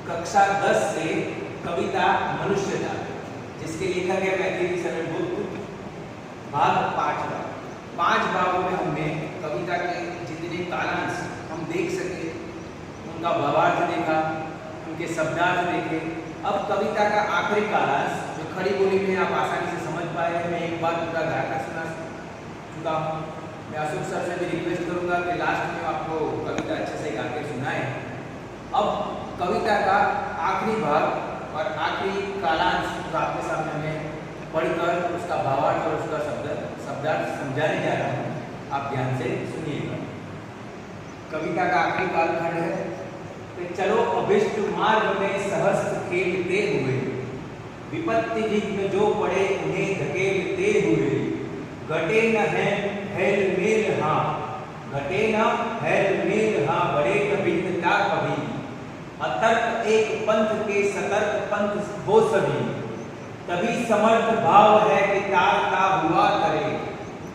कक्षा 10 से कविता मनुष्यता, जिसके लेखक है मैथिली शरण गुप्त, भाग 5। 5 भागों में हमने कविता के जितने कालांश हम देख सके, उनका भावार्थ देखा, उनके शब्दार्थ देखे। अब कविता का आखिरी कालांश जो खड़ी बोली में आप आसानी से समझ पाए हैं, मैं एक बार पूरा गाकर सुना चुका हूँ। मैं अशोक सर से भी रिक्वेस्ट करूँगा कि लास्ट में आपको कविता अच्छे से गा के सुनाएं। अब कविता का आखिरी भाग और आखिरी कालांश जो आपके सामने मैं पढ़कर उसका भावार्थ और उसका शब्दार्थ समझाने जा रहा हूँ, आप ध्यान से सुनिएगा। कविता का आखिरी कालखंड है कि चलो अभिष्ट मार्ग में सहस्त्र खेलते हुए, विपत्ति विघ्न जो पड़े उन्हें धकेलते हुए, घटे न है हेल मेल हाँ, घटे न हेल मेल हाँ, बड़े न भिन्नता कभी, अतर्क एक पंथ के सतर्क पंथ हो सभी, तभी समर्थ भाव है कि तारता हुआ करे,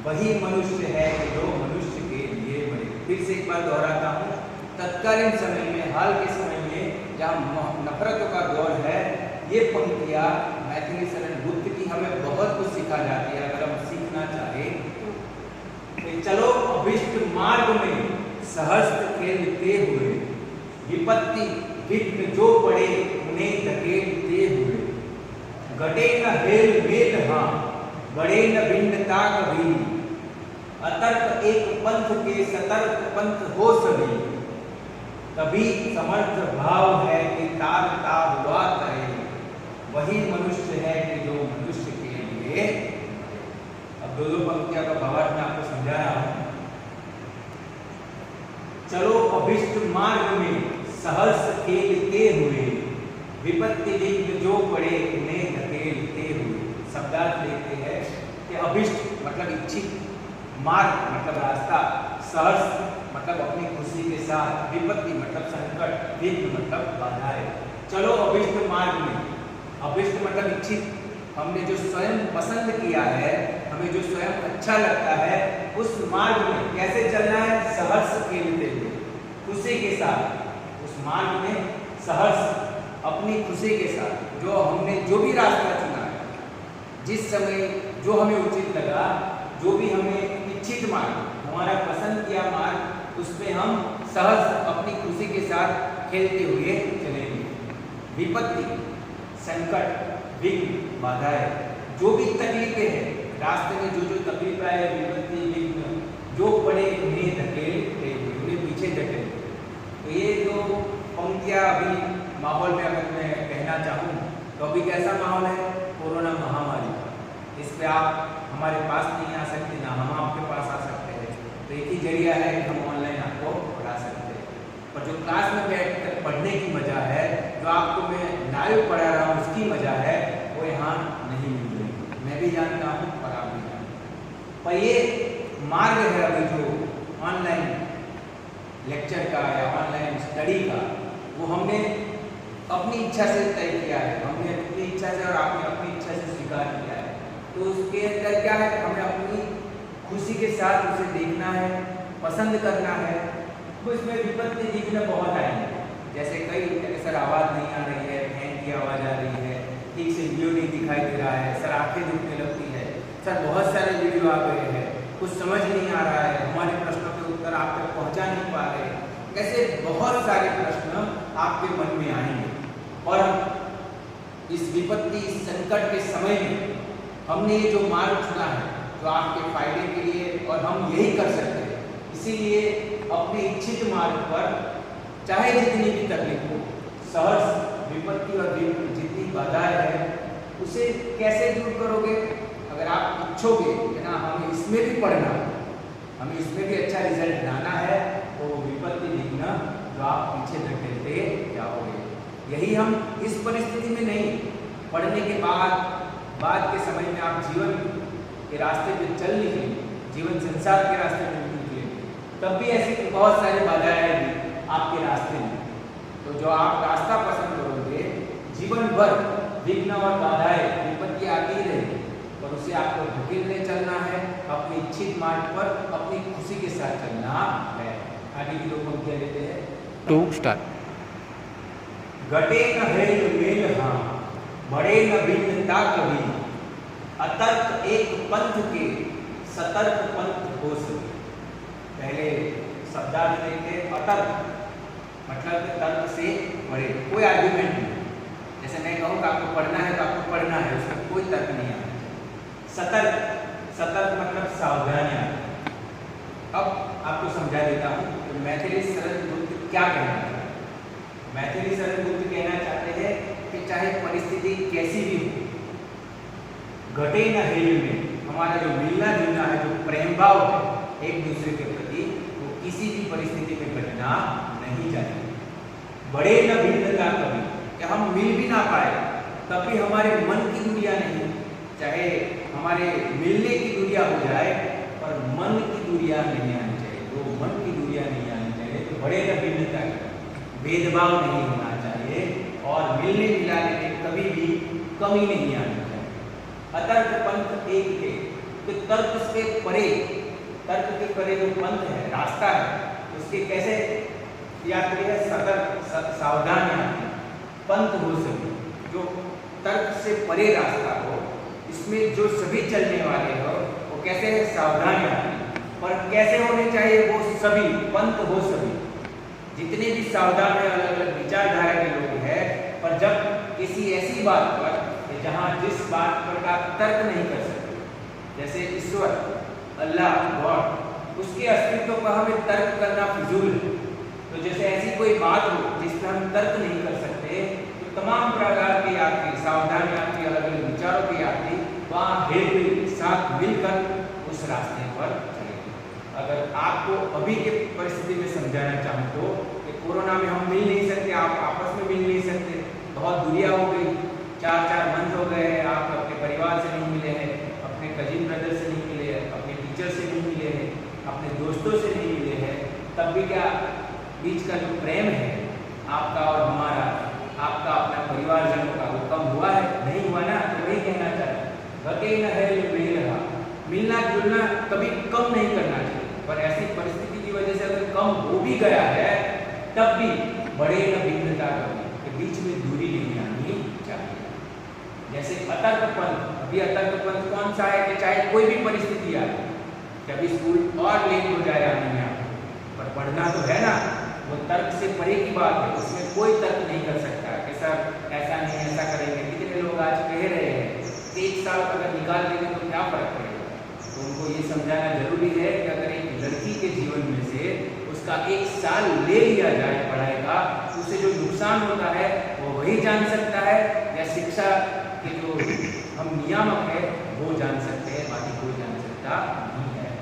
वही मनुष्य है कि जो मनुष्य के लिए बने। फिर से एक बार दोहराता हूँ, तत्कालीन समय में, हाल के समय में जहाँ नफरतों का दौर है, ये पंक्तियाँ मैथिली शरण गुप्त की हमें बहुत कुछ सिखा जाती है। अगर हम सीखना चाहें तो चलो अभिष्ट मार्ग में सहस्त्र खेलते हुए, विपत्ति विघ्न जो पड़े उन्हें धकेलते हुए, घटे न हेल मेल हाँ, बढ़े न भिन्नता कभी, अतर्क एक पंथ के सतर्क पंथ हो सभी, तभी समर्थ भाव है कि तारता हुआ करे, वही मनुष्य है कि जो मनुष्य के लिए। अब दो पंक्तियों का भावार्थ मैं आपको समझा रहा हूं। चलो अभिष्ट मार्ग में सहस्त्र खेलते हुए, विपत्ति विघ्न जो पड़े उन्हें धकेलते हुए। शब्दार्थ लेते हैं कि अभिष्ट मतलब इच्छित, मार्ग मतलब रास्ता, सहस्त्र मतलब अपनी खुशी के साथ, विपत्ति मतलब संकट, विघ्न मतलब बाधाएं। चलो अभिष्ट मार्ग में, अभिष्ट मतलब इच्छित, हमने जो स्वयं पसंद किया है, हमें जो स्वयं अच्छा लगता है, उस मार्ग में कैसे चलना है? सहर्ष खेलते हुए, खुशी के साथ। उस मार्ग में सहर्ष अपनी खुशी के साथ, जो हमने जो भी रास्ता चुना है, जिस समय जो हमें उचित लगा, जो भी हमें इच्छित मार्ग, हमारा पसंद किया मार्ग, उस पर हम सहर्ष अपनी खुशी के साथ खेलते हुए चलेंगे। विपत्ति, संकट, विघ्न, बाधाएं, जो भी तकलीफें हैं रास्ते में, जो तकलीफ आए, विपत्ति विघ्न जो पड़े उन्हें धकेलते हुए, उन्हें पीछे धकेलते। तो ये जो पंक्तियाँ अभी माहौल में अगर मैं कहना चाहूँ तो अभी कैसा माहौल है? कोरोना महामारी का। इस पे आप हमारे पास नहीं आ सकते, ना हम आपके पास आ सकते हैं। तो एक ही जरिया है कि हम ऑनलाइन आपको पढ़ा सकते हैं। पर जो क्लास में बैठ कर पढ़ने की मजा है, जो आपको मैं लाइव पढ़ा रहा हूँ उसकी मजा है, वो यहाँ नहीं मिल रही। मैं भी जानता हूँ और आप भी जानते हैं। पर ये मार्ग है अभी जो ऑनलाइन लेक्चर का या ऑनलाइन स्टडी का, वो हमने अपनी इच्छा से तय किया है। हमने अपनी इच्छा से और आपने अपनी इच्छा से स्वीकार किया है। तो उसके अंदर क्या है? हमें अपनी खुशी के साथ उसे देखना है, पसंद करना है। तो इसमें विपत्ति विघ्न बहुत आएंगे, जैसे कई सर आवाज़ नहीं आ रही है, फैन की आवाज़ आ रही है, ठीक से वीडियो नहीं दिखाई दे रहा है, सर आंखें दुखने लगती है, सर बहुत सारे वीडियो आ गए हैं, कुछ समझ नहीं आ रहा है, हमारे प्रश्नों के उत्तर आप तक पहुँचा नहीं पा रहे। ऐसे बहुत सारे प्रश्न आपके मन में आएंगे। और इस विपत्ति, इस संकट के समय में हमने ये जो मार्ग चुना है, जो आपके फायदे के लिए, और हम यही कर सकते हैं। इसीलिए अपने इच्छित मार्ग पर चाहे जितनी भी तकलीफ हो, सहर्ष विपत्ति और जितनी बाधाएं हैं, उसे कैसे दूर करोगे? अगर आप इच्छोगे कि ना हमें इसमें भी पढ़ना, हमें इसमें भी अच्छा रिजल्ट लाना है, तो विपत्ति विघ्न जो आप पीछे धकेलते जाओगे। यही हम इस परिस्थिति में नहीं, पढ़ने के बाद के समय में आप जीवन के रास्ते पे चल निकले, जीवन संसार के रास्ते पे निकले, तब भी ऐसी बहुत सारी बाधाएं आएंगी आपके रास्ते में। तो जो आप रास्ता पसंद करोगे, जीवन भर विघ्न और बाधाएं, विपत्ति आती रहेगी, पर उसे आपको धकेलने चलना है, अपने इच्छित मार्ग पर अपनी खुशी के साथ चलना है। आगे की दो पंक्तियां लेते हैं। 2 स्टार। घटे न हेल मेल हाँ, बढ़े न भिन्नता कभी, अतर्क एक पंथ के सतर्क पंथ हो सके। पहले शब्दार्थ देखते हैं। अतर्क मतलब तर्क से परे, कोई आर्ग्यूमेंट नहीं। जैसे मैं कहूँ कि आपको पढ़ना है तो आपको पढ़ना है, उसका कोई तर्क नहीं आता। सतर्क, सतर्क मतलब सावधानियां। अब आपको समझा देता हूँ कि मैथिली शरण गुप्त क्या कहना चाहते हैं। मैथिली शरण गुप्त कहना चाहते हैं कि चाहे परिस्थिति कैसी भी हो, घटे न हेल में, हमारा जो मिलना जुलना है, जो प्रेम भाव है एक दूसरे के प्रति, वो किसी भी परिस्थिति में घटना नहीं चाहिए। बढ़े न भिन्नता कभी, कि हम मिल भी ना पाए तब भी हमारे मन की दुनिया नहीं, चाहे हमारे मिलने की दुनिया हो जाए पर मन की दुनिया नहीं आनी चाहिए। तो मन की दुनिया नहीं आनी चाहिए। तो बढ़े न भिन्नता, भेदभाव नहीं होना चाहिए और मिलने मिलाने में कभी भी कमी नहीं आनी चाहिए। अतर्क पंथ एक थे, तो तर्क से परे, तर्क के परे जो पंथ है, रास्ता है, उसके कैसे यात्री है सतर्क, सावधान यात्री पंथ हो सके, जो तर्क से परे रास्ता हो, इसमें जो सभी चलने वाले हो वो कैसे है सावधान यात्री। पर कैसे होने चाहिए वो सभी, पंथ हो सभी, जितने भी सावधान है, अलग अलग विचारधारा के लोग हैं। पर जब किसी ऐसी बात पर जहाँ जिस बात पर का तर्क नहीं कर सकते, जैसे ईश्वर, अल्लाह, गॉड, उसके अस्तित्व पर हमें तर्क करना फिजूल है। तो जैसे ऐसी कोई बात हो जिस पर हम तर्क नहीं कर सकते, तो तमाम प्रकार के यात्री, सावधान यात्री, अलग अलग विचारों के यात्री वहाँ हेल साथ मिलकर उस रास्ते पर चलेंगे। अगर आपको अभी के परिस्थिति में समझाना चाहूँ तो कि कोरोना में हम मिल नहीं सकते, आप आपस में मिल नहीं सकते, बहुत दूरियां हो गई, 4-4 मंथ हो गए हैं, आप अपने परिवार से नहीं मिले हैं, अपने कजिन ब्रदर से नहीं मिले हैं, अपने टीचर से नहीं मिले हैं, अपने दोस्तों से नहीं मिले हैं, तब भी क्या बीच का जो प्रेम है आपका और हमारा, आपका अपना परिवारजनों का, वो कम हुआ है? नहीं हुआ ना। तो वही कहना चाहते हैं, घटे न हेल मेल हाँ, मिलना जुलना कभी कम नहीं करना चाहिए। पर ऐसी परिस्थिति की वजह से अगर कम हो भी गया है तब भी बढ़े न भिन्नता कभी, के बीच में दूरी नहीं आनी चाहिए। जैसे अतर्क पंथ, अभी अतर्क पंथ कौन सा है कि चाहे कोई भी परिस्थिति आए, कभी स्कूल और लेट हो जाए आने में, पर पढ़ना तो है ना, वो तर्क से परे की बात है, उसमें कोई तर्क नहीं कर सकता कि सर ऐसा नहीं, ऐसा करेंगे। कितने लोग आज कह रहे हैं कि 1 साल अगर निकाल देंगे तो क्या फर्क पड़ेगा। तो उनको ये समझाना जरूरी है कि अगर एक लड़की के जीवन में से उसका 1 साल ले लिया जाए पढ़ाई का, तो उसे जो नुकसान होता है वो वही जान सकता है, या शिक्षा के जो हम नियामक है वो जान सकते हैं, बाकी कोई जान सकता नहीं है।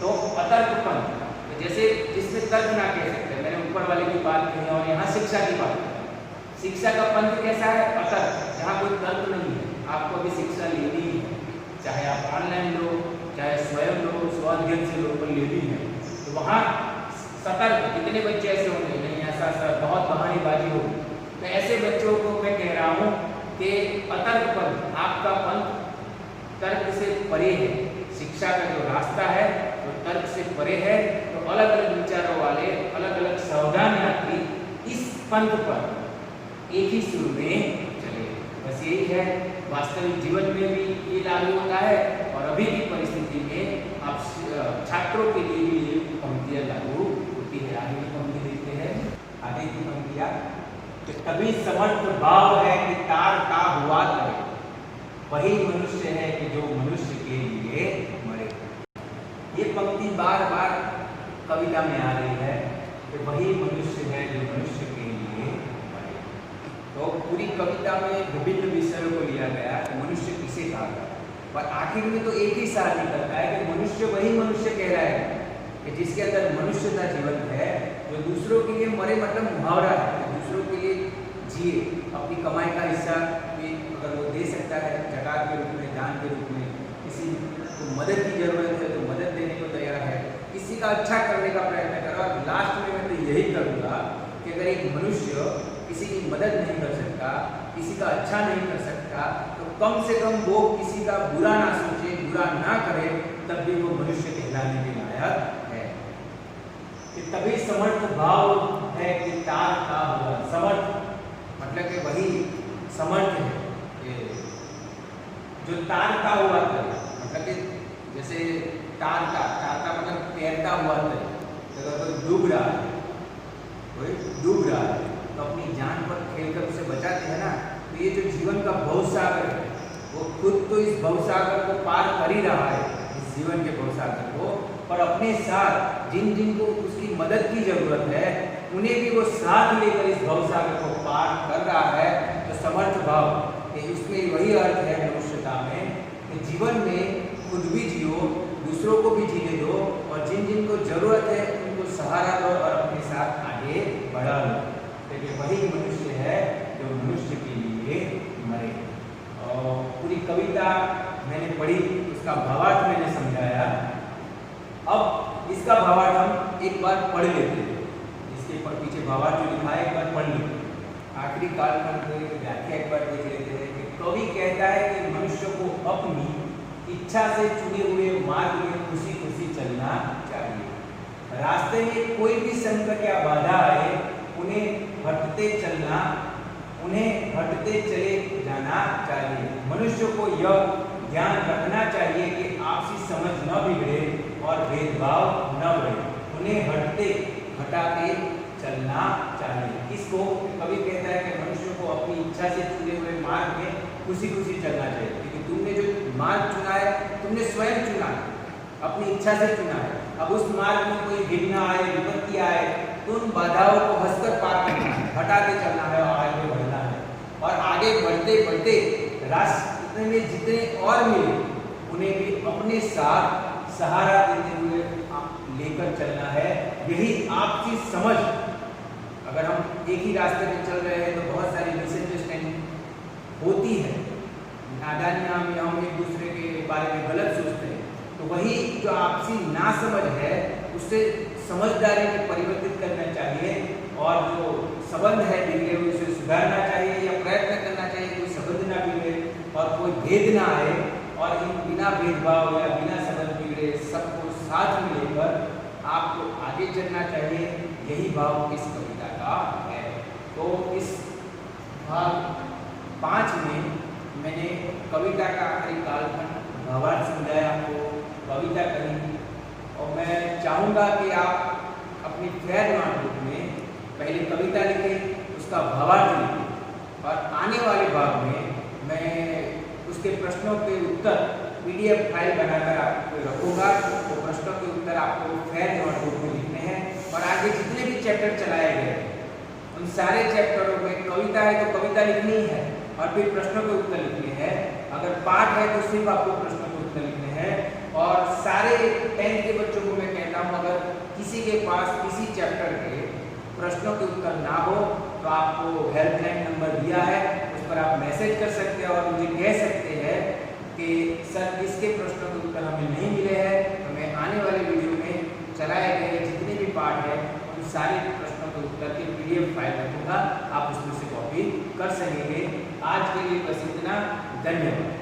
तो अतर्क पंथ, जैसे जिसमें तर्क ना कह सकते, मैंने ऊपर वाले की बात कही और यहाँ शिक्षा की बात कही। शिक्षा का पंथ कैसा है? अतर्क, जहाँ कोई तर्क नहीं है, आपको अभी शिक्षा लेनी है, चाहे आप ऑनलाइन लो, चाहे स्वयं लो, स्वाध्ययन से लो, पर लेनी है। तो वहाँ सतर्क, कितने बच्चे ऐसे होंगे नहीं ऐसा सर बहुत बहानेबाजी होगी, तो ऐसे बच्चों को मैं कह रहा हूँ कि अतर्क पंथ, आपका पंथ तर्क से परे है। शिक्षा का जो रास्ता है वो तर्क से परे है। तो अलग अलग विचारों वाले, अलग अलग सावधान यात्री इस पंथ पर एक ही सुर में चले। बस यही है, वास्तविक जीवन में भी ये लागू होता है और अभी की परिस्थिति में आप छात्रों के लिए भी ये पंक्तियाँ लागू होती है। आगे की पंक्ति देखते हैं, आगे की पंक्तियाँ, तो तभी समर्थ भाव है कि तार का हुआ करे, वही मनुष्य है कि जो मनुष्य के लिए मरे। ये पंक्ति बार बार कविता में आ रही है कि वही मनुष्य है जो मनुष्य के लिए मरे। तो पूरी कविता में विभिन्न विषयों को लिया गया कि मनुष्य किसे कहा गया, पर आखिर में तो एक ही सार निकलता है कि मनुष्य वही मनुष्य कह रहा है कि जिसके अंदर मनुष्य का जीवन है, जो दूसरों के लिए मरे, मतलब मुहावरा है, दूसरों के लिए जिए, अपनी कमाई का हिस्सा भी अगर वो दे सकता है ज़कात के रूप में, दान के रूप में, किसी को मदद की ज़रूरत है तो मदद देने को तैयार है, किसी का अच्छा करने का प्रयत्न करो। और लास्ट में मैं तो यही करूँगा कि अगर एक मनुष्य किसी की मदद नहीं कर सकता, किसी का अच्छा नहीं कर सकता, तो कम से कम वो किसी का बुरा ना सोचे, बुरा ना करे, तब भी वो मनुष्य कहलाने के लायक है। कि तभी समर्थ भाव है कि तार का होगा। समर्थ मतलब जो तारता हुआ तल, मतलब कि जैसे तारता मतलब तैरता हुआ तल। अगर कोई डूब रहा है तो अपनी जान पर खेलकर उसे बचाते हैं ना। तो ये जो जीवन का भवसागर है, वो खुद तो इस भवसागर को पार कर ही रहा है, इस जीवन के भवसागर को, पर अपने साथ जिन जिन को उसकी मदद की जरूरत है उन्हें भी वो साथ लेकर इस भवसागर को पार कर रहा है। तो समर्थ भाव, इसमें वही अर्थ है मनुष्यता में कि जीवन में खुद भी जियो, दूसरों को भी जीने दो, और जिन जिन को जरूरत है उनको सहारा दो और अपने साथ आगे बढ़ा लो। देखिए वही मनुष्य है जो मनुष्य के लिए मरे। और पूरी कविता मैंने पढ़ी, उसका भावार्थ मैंने समझाया। अब इसका भावार्थ हम एक बार पढ़ लेते हैं, इसके पीछे भावार्थ जो लिखा है एक बार पढ़ लेते हैं। आखिरी कालखंड में व्याख्या एक बार देख लेते हैं कि कवि कहता है कि मनुष्य को अपनी इच्छा से चुने हुए मार्ग में खुशी खुशी चलना चाहिए। रास्ते में कोई भी संकट या बाधा आए उन्हें हटते चले जाना चाहिए। मनुष्य को यह ध्यान रखना चाहिए कि आपसी समझ न बिगड़े और भेदभाव न बढ़े, उन्हें हटाते चलना चाहिए। इसको कवि कहता है कि मनुष्य को अपनी इच्छा से चुने हुए मार्ग में खुशी खुशी चलना चाहिए, क्योंकि तुमने जो मार्ग चुना है तुमने स्वयं चुना है, अपनी इच्छा से चुना है। अब उस मार्ग में कोई विघ्न आए, विपत्ति आए तो उन बाधाओं को हंसकर पार करना है, हटाते चलना है और आगे बढ़ना है। और आगे बढ़ते बढ़ते रास्ते में जितने और मिले उन्हें भी अपने साथ सहारा देते हुए लेकर चलना है। यही आपकी समझ। अगर हम एक ही रास्ते में चल रहे हैं तो बहुत सारी मिसअंडरस्टैंडिंग होती है, नादानियां में हम एक दूसरे के बारे में गलत सोचते हैं। तो वही जो आपसी नासमझ है उससे समझदारी में परिवर्तित करना चाहिए, और जो संबंध है बिगड़े हुए उसे सुधारना चाहिए या प्रयत्न करना चाहिए कोई संबंध ना बिगड़े और कोई भेद ना आए, और इन बिना भेदभाव या बिना संबंध बिगड़े सबको साथ में लेकर आपको आगे चलना चाहिए। यही भाव इस कविता का है। तो इस भाग 5 में मैंने कविता का आखिरी कालखंड भावार्थ समझाया, आपको कविता कही। और मैं चाहूँगा कि आप अपनी फेयर नोटबुक में पहले कविता लिखें, उसका भावार्थ लिखें, और आने वाले भाग में मैं उसके प्रश्नों के उत्तर PDF फाइल बनाकर आपको रखूँगा। तो प्रश्नों के उत्तर आपको फेयर नोटबुक में लिखने हैं, और आगे जितने भी चैप्टर चलाए गए उन सारे चैप्टरों में कविता है तो कविता लिखनी है, और फिर प्रश्नों के उत्तर लिखने हैं। अगर पाठ है तो सिर्फ आपको प्रश्नों के उत्तर लिखने हैं। और सारे 10th के बच्चों को मैं कहता हूँ, अगर किसी के पास किसी चैप्टर के प्रश्नों के उत्तर ना हो तो आपको हेल्पलाइन नंबर दिया है, उस पर आप मैसेज कर सकते हैं और मुझे कह सकते हैं कि सर इसके प्रश्नों के उत्तर हमें नहीं मिले हैं। तो मैं आने वाले वीडियो में चलाए गए जितने भी पाठ हैं उन सारे प्रश्नों के उत्तर की PDF फाइल रखूँगा, आप उसमें से कॉपी कर सकेंगे। आज के लिए बस इतना, धन्यवाद।